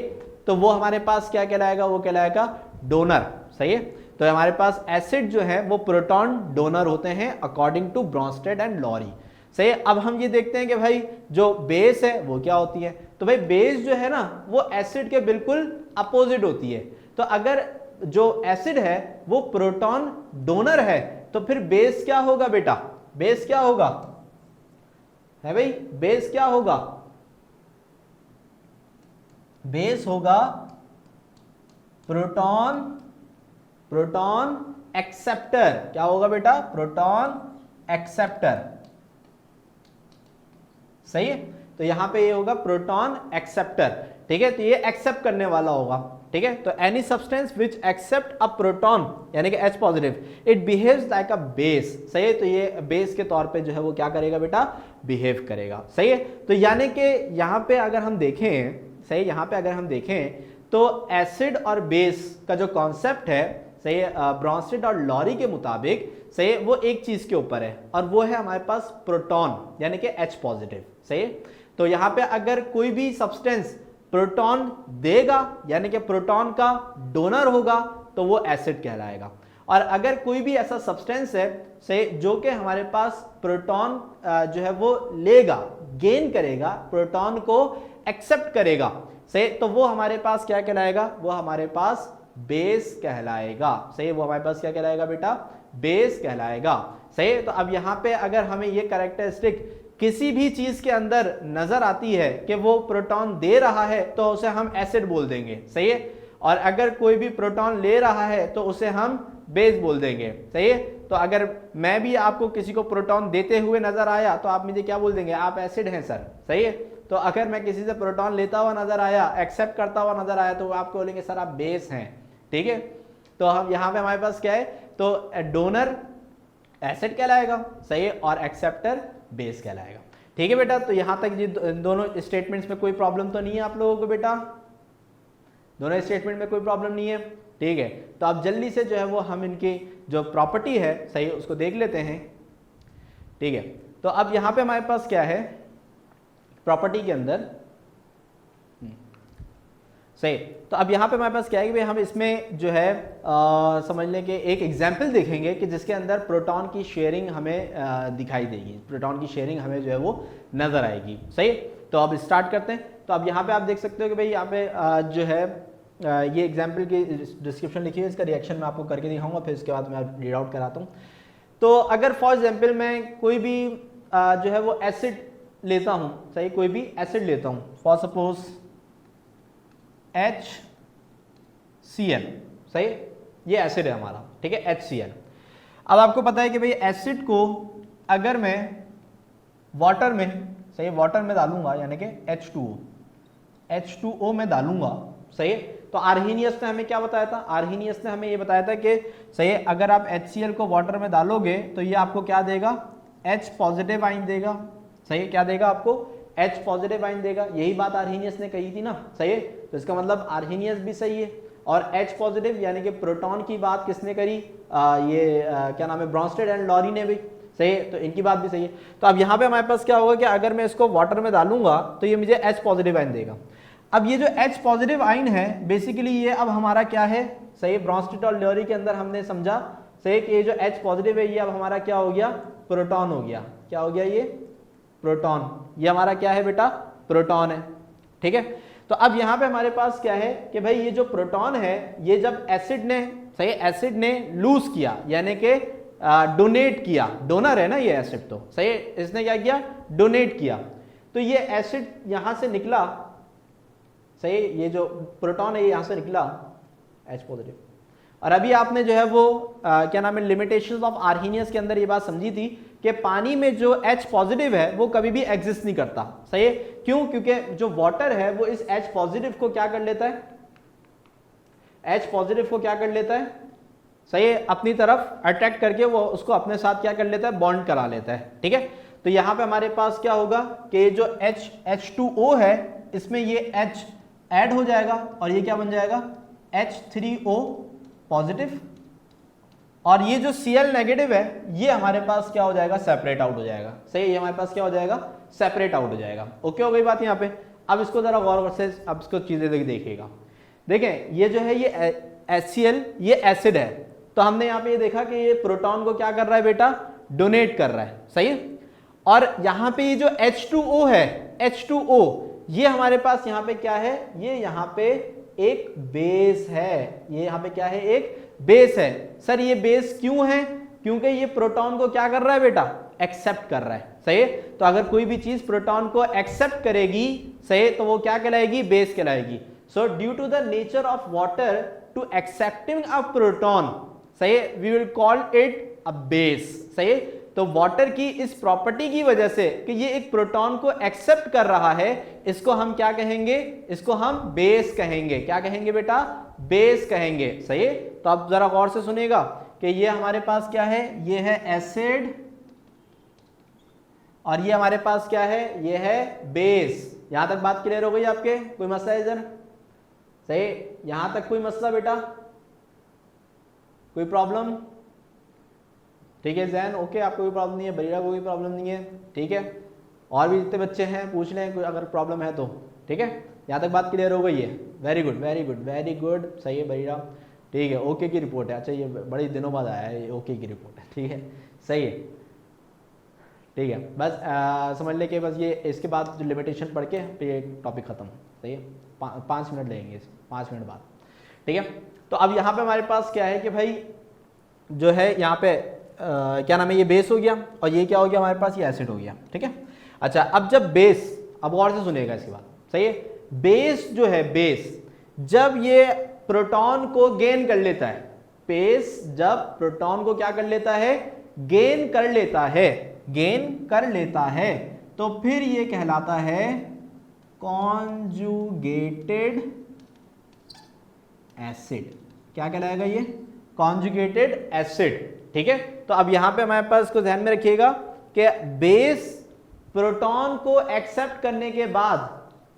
तो वो हमारे पास क्या कहलाएगा? वो कहलाएगा डोनर, सही है। तो हमारे पास एसिड जो है वो प्रोटॉन डोनर होते हैं according to Bronsted and Lowry, सही। अब हम ये देखते हैं कि भाई जो बेस है वो क्या होती है। तो भाई बेस जो है ना वो एसिड के बिल्कुल अपोजिट होती है। तो अगर जो एसिड है वो प्रोटॉन डोनर है तो फिर बेस क्या होगा बेटा? बेस क्या होगा? है भाई, बेस क्या होगा? बेस होगा प्रोटॉन, प्रोटॉन एक्सेप्टर। क्या होगा बेटा? प्रोटॉन एक्सेप्टर, सही है। तो यहां पे ये होगा प्रोटॉन एक्सेप्टर, ठीक है। तो ये एक्सेप्ट करने वाला होगा, ठीक है। तो any substance which accept a proton यानी कि H positive, it behaves like a base, सही है। तो ये बेस के तौर पे जो है वो क्या करेगा बेटा? बिहेव करेगा, सही है। तो यानी कि यहां पे अगर हम देखें, सही, यहां पे अगर हम देखें तो एसिड और बेस का जो कॉन्सेप्ट है, सही, ब्रॉन्स्टेड और लॉरी के मुताबिक, सही, वो एक चीज के ऊपर है और वो है हमारे पास प्रोटॉन यानी कि H पॉजिटिव, सही। तो यहां पे अगर कोई भी सब्सटेंस प्रोटॉन देगा यानी कि प्रोटॉन का डोनर होगा तो वो एसिड कहलाएगा। और अगर कोई भी ऐसा सब्सटेंस है, सही, जो कि हमारे पास प्रोटॉन जो है वो लेगा, गेन करेगा, प्रोटॉन को एक्सेप्ट करेगा, सही, तो वो हमारे पास क्या कहलाएगा, वो हमारे पास बेस कहलाएगा। सही, वो हमारे पास क्या कहलाएगा बेटा, बेस कहलाएगा। सही, तो अब यहाँ पे अगर हमें ये कैरेक्टरिस्टिक किसी भी चीज के अंदर नजर आती है कि वो प्रोटॉन दे रहा है तो उसे हम एसिड बोल देंगे। सही है, और अगर कोई भी प्रोटॉन ले रहा है तो उसे हम बेस बोल देंगे। सही है, तो अगर मैं भी आपको किसी को प्रोटॉन देते हुए नजर आया तो आप मुझे क्या बोल देंगे, आप एसिड हैं सर। सही है, तो अगर मैं किसी से प्रोटॉन लेता हुआ नजर आया, एक्सेप्ट करता हुआ नजर आया, तो आपको बोलेंगे सर आप बेस हैं। ठीक है, तो हम यहाँ पे हमारे पास क्या है, तो डोनर एसिड कहलाएगा। सही है, और एक्सेप्टर बेस कहलाएगा। ठीक है बेटा, तो यहां तक ये दोनों स्टेटमेंट्स में कोई प्रॉब्लम तो नहीं है आप लोगों को बेटा, दोनों स्टेटमेंट में कोई प्रॉब्लम नहीं है। ठीक है, तो अब जल्दी से जो है वो हम इनकी जो प्रॉपर्टी है सही उसको देख लेते हैं। ठीक है, तो अब यहां पे हमारे पास क्या है प्रॉपर्टी के अंदर, सही, तो अब यहाँ पे हमारे पास क्या है कि भाई हम इसमें जो है समझ लें कि एक एग्जाम्पल देखेंगे कि जिसके अंदर प्रोटॉन की शेयरिंग हमें दिखाई देगी, प्रोटॉन की शेयरिंग हमें जो है वो नजर आएगी। सही, तो अब स्टार्ट करते हैं। तो अब यहाँ पे आप देख सकते हो कि भाई यहाँ पे जो है ये एग्जाम्पल की डिस्क्रिप्शन लिखी है, इसका रिएक्शन मैं आपको करके दिखाऊंगा, फिर उसके बाद मैं रीड आउट कराता हूँ। तो अगर फॉर एग्जाम्पल मैं कोई भी जो है वो एसिड लेता हूँ, सही, कोई भी एसिड लेता हूँ, फॉर सपोज HCl, सही, ये एसिड है हमारा। ठीक है, HCl। अब आपको पता है कि भाई एसिड को अगर मैं वाटर में, सही, वाटर में डालूंगा यानी कि H2O में डालूंगा। सही, तो आर्हीनियस ने हमें क्या बताया था, आर्हीनियस ने हमें ये बताया था कि सही, अगर आप HCl को वाटर में डालोगे तो ये आपको क्या देगा, H पॉजिटिव आयन देगा। सही, क्या देगा आपको, H पॉजिटिव आयन देगा। यही बात आर्हीनियस ने कही थी ना। सही है, तो इसका मतलब आर्हीनियस भी सही है, और H पॉजिटिव यानी कि प्रोटॉन की बात किसने करी, क्या नाम है, ब्रॉन्स्टेड एंड लॉरी ने भी। सही है, तो इनकी बात भी सही है। तो अब यहाँ पे हमारे पास क्या होगा कि अगर मैं इसको वाटर में डालूंगा तो ये मुझे H पॉजिटिव आयन देगा। अब ये जो H पॉजिटिव आयन है बेसिकली ये अब हमारा क्या है, सही, ब्रॉन्स्टेड और लॉरी के अंदर हमने समझा, सही, कि ये जो H पॉजिटिव है ये अब हमारा क्या हो गया, प्रोटॉन हो गया। क्या हो गया, ये प्रोटॉन, ये हमारा क्या है बेटा, प्रोटॉन है। ठीक है, तो अब यहां पे हमारे पास क्या है कि भाई ये जो प्रोटॉन है ये जब एसिड ने, सही, एसिड ने लूज किया यानी कि डोनेट किया, डोनर है ना ये एसिड, तो सही, इसने क्या किया, डोनेट किया, तो ये एसिड यहां से निकला। सही, ये जो प्रोटॉन है ये यहां से निकला H पॉजिटिव। और अभी आपने जो है वो क्या नाम है, लिमिटेशंस ऑफ आर्हीनियस के अंदर ये बात समझी थी कि पानी में जो H पॉजिटिव है वो कभी भी एग्जिस्ट नहीं करता। सही है, क्यों, क्योंकि जो वाटर है वो इस H पॉजिटिव को क्या कर लेता है, H पॉजिटिव को क्या कर लेता है, सही है, अपनी तरफ अट्रैक्ट करके वो उसको अपने साथ क्या कर लेता है, बॉन्ड करा लेता है। ठीक है, तो यहां पे हमारे पास क्या होगा कि जो H2O है इसमें ये H ऐड हो जाएगा और ये क्या बन जाएगा, H3O पॉजिटिव, और ये जो Cl नेगेटिव है ये हमारे पास क्या हो जाएगा, सेपरेट आउट हो जाएगा। सही, ये हमारे पास क्या हो जाएगा, सेपरेट आउट हो जाएगा। ओके, हो गई बात यहाँ पे। अब इसको जरा गौर से अब इसको चीजें देखिएगा। देखें, ये जो है ये HCl ये एसिड है, तो हमने यहाँ पे ये देखा कि ये प्रोटॉन को क्या कर रहा है बेटा, डोनेट कर रहा है। सही है, और यहाँ पे ये जो H2O है, H2O ये हमारे पास यहाँ पे क्या है, ये यहाँ पे एक बेस है, ये यहाँ पे क्या है, एक बेस है। सर ये बेस क्यों है, क्योंकि ये प्रोटॉन को क्या कर रहा है बेटा, एक्सेप्ट कर रहा है। सही है, तो अगर कोई भी चीज प्रोटॉन को एक्सेप्ट करेगी, सही, तो वो क्या कहलाएगी, बेस कहलाएगी। So due to the nature of water to accepting a proton, सही, we will call it a base. सही, तो वाटर की इस प्रॉपर्टी की वजह से कि ये एक प्रोटॉन को एक्सेप्ट कर रहा है, इसको हम क्या कहेंगे, इसको हम बेस कहेंगे। क्या कहेंगे बेटा, बेस कहेंगे। सही, तो आप जरा गौर से सुनिएगा कि ये हमारे पास क्या है, ये है एसिड, और ये हमारे पास क्या है, ये है बेस। यहां तक बात क्लियर हो गई आपके, कोई मसला है इधर, सही, यहां तक कोई मसला बेटा, कोई प्रॉब्लम, ठीक है जैन, ओके, आपको कोई प्रॉब्लम नहीं है, बरीरा को कोई प्रॉब्लम नहीं है, ठीक है, और भी जितने बच्चे हैं पूछ लें कोई अगर प्रॉब्लम है तो, ठीक है, यहाँ तक बात क्लियर हो गई है, very good very good very good, सही है बरीरा, ठीक है, ओके की रिपोर्ट है, अच्छा ये बड़े दिनों बाद आया है, ये ओके की रिपोर्ट है, ठीक है, सही है, ठीक है, बस समझ ले कि बस ये इसके बाद जो लिमिटेशन पढ़ के फिर ये टॉपिक खत्म, सही है। 5 मिनट लगेंगे, 5 मिनट बाद, ठीक है। तो अब यहाँ पे हमारे पास क्या है कि भाई जो है यहाँ पे क्या नाम है, ये बेस हो गया और ये क्या हो गया हमारे पास, ये एसिड हो गया, ठीक है। अच्छा, अब जब बेस, अब गौर से सुनिएगा इसके बाद, सही है। बेस जो है, बेस जब ये प्रोटॉन को गेन कर लेता है, बेस जब प्रोटॉन को क्या कर लेता है, गेन कर लेता है, गेन कर लेता है, तो फिर ये कहलाता है कॉन्जुगेटेड एसिड। क्या कहलाएगा ये, कॉन्जुगेटेड एसिड, ठीक है। तो अब यहां पे हमारे पास को ध्यान में रखिएगा कि बेस प्रोटॉन को एक्सेप्ट करने के बाद,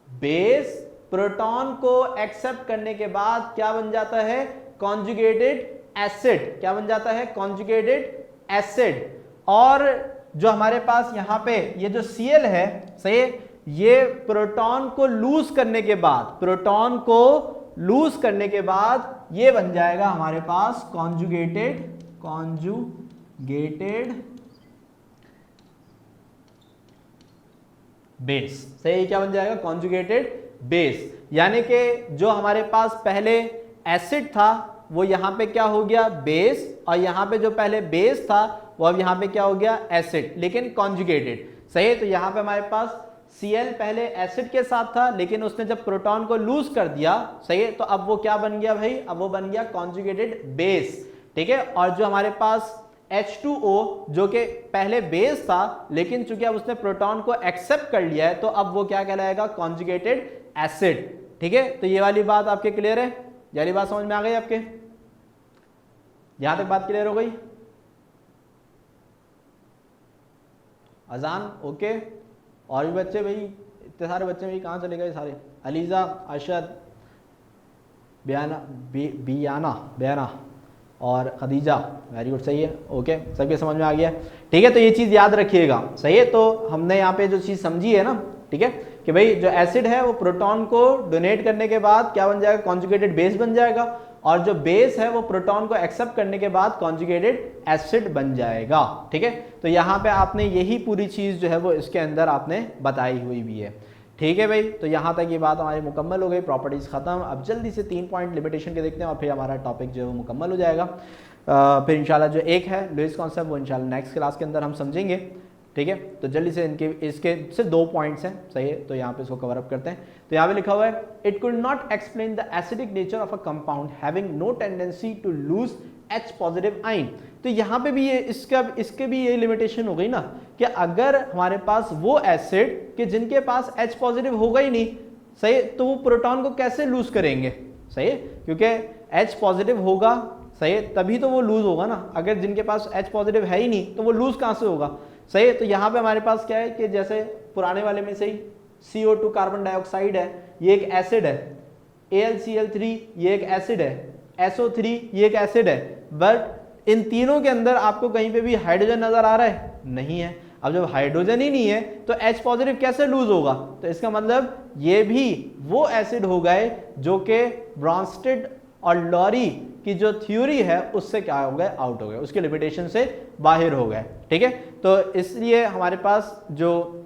बेस प्रोटॉन को एक्सेप्ट करने के बाद क्या बन जाता है, कॉन्जुगेटेड एसिड। क्या बन जाता है, कॉन्जुगेटेड एसिड। और जो हमारे पास यहां पे ये जो Cl है, सही, ये प्रोटॉन को लूज करने के बाद, प्रोटॉन को लूज करने के बाद ये बन जाएगा हमारे पास कॉन्जुगेटेड बेस। सही, क्या बन जाएगा, कॉन्जुगेटेड बेस। यानी कि जो हमारे पास पहले एसिड था वो यहां पे क्या हो गया, बेस, और यहां पे जो पहले बेस था वो अब यहां पे क्या हो गया, एसिड, लेकिन कॉन्जुगेटेड। सही, तो यहां पे हमारे पास Cl पहले एसिड के साथ था, लेकिन उसने जब प्रोटॉन को लूज कर दिया, सही है, तो अब वो क्या बन गया भाई, अब वो बन गया कॉन्जुगेटेड बेस, ठीक है। और जो हमारे पास H2O जो कि पहले बेस था, लेकिन चूंकि अब उसने प्रोटॉन को एक्सेप्ट कर लिया है, तो अब वो क्या कहलाएगा, कॉन्जुगेटेड एसिड, ठीक है। तो ये वाली बात आपके क्लियर है, ये वाली बात समझ में आ गई आपके, यहां तक बात क्लियर हो गई। अजान ओके। और भी बच्चे भाई, इतने सारे बच्चे भाई कहाँ चले गए सारे, अलीजा, अरशद, बियाना और खदीजा, वेरी गुड, सही है, ओके, सबके समझ में आ गया, ठीक है। तो ये चीज़ याद रखिएगा, सही है। तो हमने यहाँ पे जो चीज़ समझी है ना, ठीक है, कि भाई जो एसिड है वो प्रोटॉन को डोनेट करने के बाद क्या बन जाएगा, कॉन्जुगेटेड बेस बन जाएगा, और जो बेस है वो प्रोटॉन को एक्सेप्ट करने के बाद कॉन्जुगेटेड एसिड बन जाएगा, ठीक है। तो यहाँ पे आपने यही पूरी चीज़ जो है वो इसके अंदर आपने बताई हुई भी है, ठीक है भाई। तो यहाँ तक ये बात हमारी मुकम्मल हो गई, प्रॉपर्टीज़ ख़त्म। अब जल्दी से 3 पॉइंट लिमिटेशन के देखते हैं और फिर हमारा टॉपिक जो है वो मुकम्मल हो जाएगा। फिर इंशाल्लाह जो एक है लुईस कॉन्सेप्ट वो इंशाल्लाह नेक्स्ट क्लास के अंदर हम समझेंगे, ठीक है। तो जल्दी से इसके सिर्फ 2 पॉइंट्स हैं, सही है, तो यहाँ पे इसको कवर अप करते हैं। तो यहाँ पे लिखा हुआ है, it could not explain the acidic nature of a compound having no tendency to lose H positive ion. तो यहाँ पे भी ये इसके भी ये लिमिटेशन हो गई ना, कि अगर हमारे पास वो एसिड कि जिनके पास H पॉजिटिव होगा ही नहीं, सही, तो वो प्रोटॉन को कैसे लूज करेंगे, सही है, क्योंकि H पॉजिटिव होगा, सही है, तभी तो वो लूज होगा ना। अगर जिनके पास H पॉजिटिव है ही नहीं तो वो लूज कहाँ से होगा, सही है। तो यहाँ पे हमारे पास क्या है कि जैसे पुराने वाले में से ही CO2 कार्बन डाइऑक्साइड है, ये एक एसिड है, AlCl3 ये एक एसिड है, SO3 ये एक एसिड है, बट इन तीनों के अंदर आपको कहीं पे भी हाइड्रोजन नजर आ रहा है, नहीं है। अब जब हाइड्रोजन ही नहीं है तो H पॉजिटिव कैसे लूज होगा, तो इसका मतलब ये भी वो एसिड हो गए जो कि ब्रॉन्स्टेड और लॉरी की जो थ्योरी है उससे क्या हो गए, आउट हो गए, उसके लिमिटेशन से बाहर हो गए, ठीक है। तो इसलिए हमारे पास जो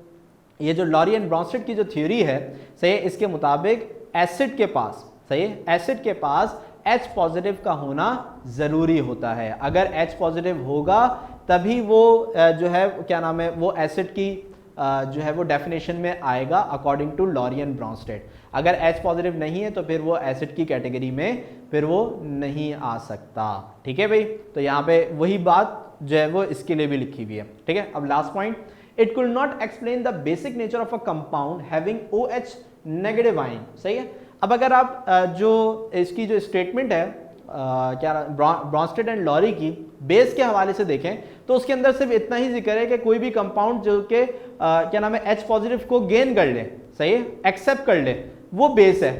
ये जो लॉरी एंड ब्रॉन्स्टेड की जो थ्योरी है, सही, इसके मुताबिक एसिड के पास, सही, एसिड के पास H पॉजिटिव का होना ज़रूरी होता है। अगर H पॉजिटिव होगा तभी वो जो है क्या नाम है, वो एसिड की जो है वो डेफिनेशन में आएगा according to Lowry and Bronsted. अगर H पॉजिटिव नहीं है तो फिर वो एसिड की कैटेगरी में फिर वो नहीं आ सकता, ठीक है भाई। तो यहाँ पे वही बात जो है वो इसके लिए भी लिखी हुई है, ठीक है। अब last point, it could not explain the basic nature of a compound having OH negative ion, सही है। अब अगर आप जो इसकी जो स्टेटमेंट है क्या ब्रॉन्स्टेड एंड लॉरी की बेस के हवाले से देखें तो उसके अंदर सिर्फ इतना ही जिक्र है कि कोई भी कंपाउंड जो कि क्या नाम है H पॉजिटिव को गेन कर ले, सही है, एक्सेप्ट कर ले, वो बेस है।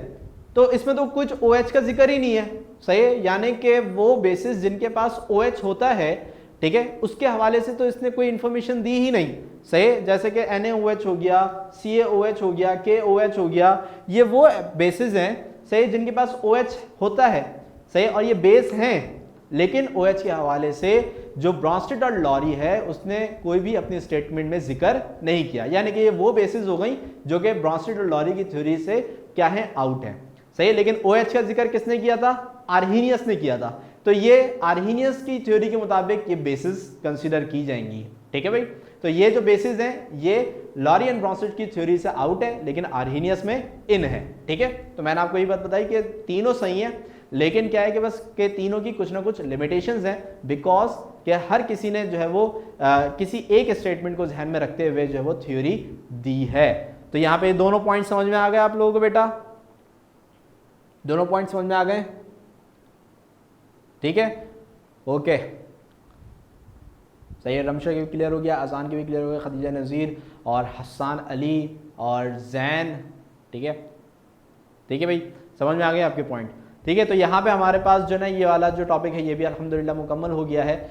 तो इसमें तो कुछ OH का जिक्र ही नहीं है, सही है, यानी कि वो बेसिस जिनके पास OH होता है, ठीक है, उसके हवाले से तो इसने कोई इंफॉर्मेशन दी ही नहीं, सही। जैसे कि NaOH हो गया, CaOH हो गया, KOH हो गया, ये वो बेसिस हैं, सही, जिनके पास OH होता है, सही, और ये बेस हैं। लेकिन OH के हवाले से जो ब्रॉन्स्टेड और लॉरी है उसने कोई भी अपनी स्टेटमेंट में जिक्र नहीं किया, यानी कि ये वो बेसिस हो गई जो कि ब्रॉन्स्टेड और लॉरी की थ्योरी से क्या है, आउट है, सही है। लेकिन OH का जिक्र किसने किया था, आर्हीनियस ने किया था, तो ये आर्हीनियस की थ्योरी के मुताबिक ये बेसिस कंसीडर की जाएंगी, ठीक है भाई। तो ये जो बेसिस हैं ये लॉरी एंड ब्रॉन्सेट की थ्योरी से आउट है, लेकिन आर्हीनियस में इन है, ठीक है। तो मैंने आपको ये बात बताई कि तीनों सही हैं, लेकिन क्या है कि बस के तीनों की कुछ ना कुछ लिमिटेशंस हैं, बिकॉज कि हर किसी ने जो है वो किसी एक स्टेटमेंट को ध्यान में रखते हुए जो है वो थ्योरी दी है। तो यहाँ पे दोनों पॉइंट समझ में आ गए आप लोगों को बेटा, दोनों पॉइंट समझ में आ गए, ठीक है, ओके सही है। रमशा की भी क्लियर हो गया, अजान की भी क्लियर हो गया, खदीजा नज़ीर और हसन अली और जैन, ठीक है, ठीक है भाई, समझ में आ गया आपके पॉइंट, ठीक है। तो यहाँ पे हमारे पास जो ना ये वाला जो टॉपिक है ये भी अल्हम्दुलिल्लाह मुकम्मल हो गया है।